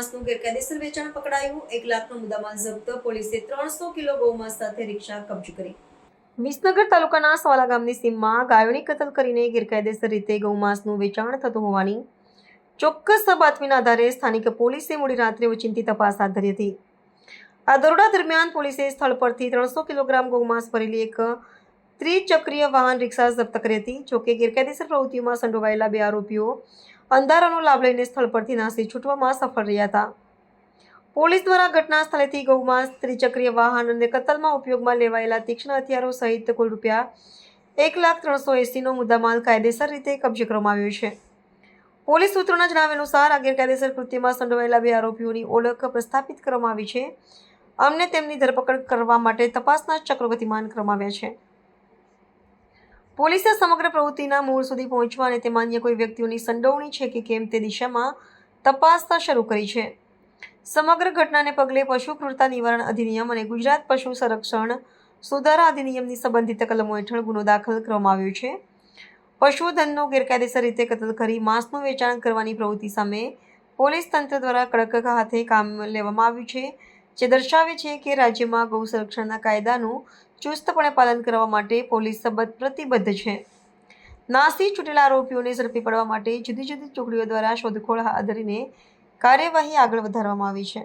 ગૌમાંસનું ગેરકાયદેસર વેચાણ પકડાયું। 1 લાખનો મુદ્દામાલ જપ્ત। પોલીસે 300 કિલો ગૌમાંસ સાથે રિક્ષા કબજે કરી। વિસનગર તાલુકાના સવાલા ગામની સીમમાં ગાયોની કતલ કરીને ગેરકાયદેસર રીતે ગૌમાંસનું વેચાણ થતું હોવાની ચોક્કસ બાતમીના આધારે સ્થાનિક પોલીસે મોડી રાત્રે ઓચિંતી તપાસ હાથ ધરી હતી। આ દરોડા દરમિયાન પોલીસે સ્થળ પરથી 300 કિલોગ્રામ ગૌમાંસ ભરેલી એક ત્રિચક્રીય વાહન રિક્ષા જપ્ત કરી હતી। જોકે ગેરકાયદેસર પ્રવૃત્તિઓમાં સંડોવાયેલા 2 આરોપીઓ અંધારાનો લાભ લઈને સ્થળ પરથી નાસી છૂટવામાં સફળ રહ્યા હતા। પોલીસ દ્વારા ઘટના સ્થળેથી ગૌમાંસ, ત્રિચક્રીય વાહન અને કતલમાં ઉપયોગમાં લેવાયેલા તીક્ષ્ણ હથિયારો સહિત કુલ રૂપિયા 1,380,000નો મુદ્દામાલ કાયદેસર રીતે કબજે કરવામાં આવ્યો છે। પોલીસ સૂત્રોના જણાવ્યા અનુસાર આ ગેરકાયદેસર કૃત્યમાં સંડોવાયેલા 2 આરોપીઓની ઓળખ પ્રસ્થાપિત કરવામાં આવી છે। અમને તેમની ધરપકડ કરવા માટે તપાસના ચક્રો ગતિમાન કરવામાં આવ્યા છે। પોલીસે સમગ્ર પ્રવૃત્તિના મૂળ સુધી પહોંચવા અને તેમાં અન્ય કોઈ વ્યક્તિઓની સંડોવણી છે કે કેમ તે દિશામાં તપાસ શરૂ કરી છે। સમગ્ર ઘટનાને પગલે પશુ ક્રૂરતા નિવારણ અધિનિયમ અને ગુજરાત પશુ સંરક્ષણ સુધારા અધિનિયમની સંબંધિત કલમો હેઠળ ગુનો દાખલ કરવામાં આવ્યો છે। પશુધનનો ગેરકાયદેસર રીતે કતલ કરી માંસનું વેચાણ કરવાની પ્રવૃત્તિ સામે પોલીસ તંત્ર દ્વારા કડક હાથે કામ લેવામાં આવ્યું છે, જે દર્શાવે છે કે રાજ્યમાં ગૌ સંરક્ષણના કાયદાનું ચુસ્તપણે પાલન કરવા માટે પોલીસ પ્રતિબદ્ધ છે। નાસી છૂટેલા આરોપીઓને ઝડપી પાડવા માટે જુદી જુદી ટુકડીઓ દ્વારા શોધખોળ હાથ ધરીને કાર્યવાહી આગળ વધારવામાં આવી છે।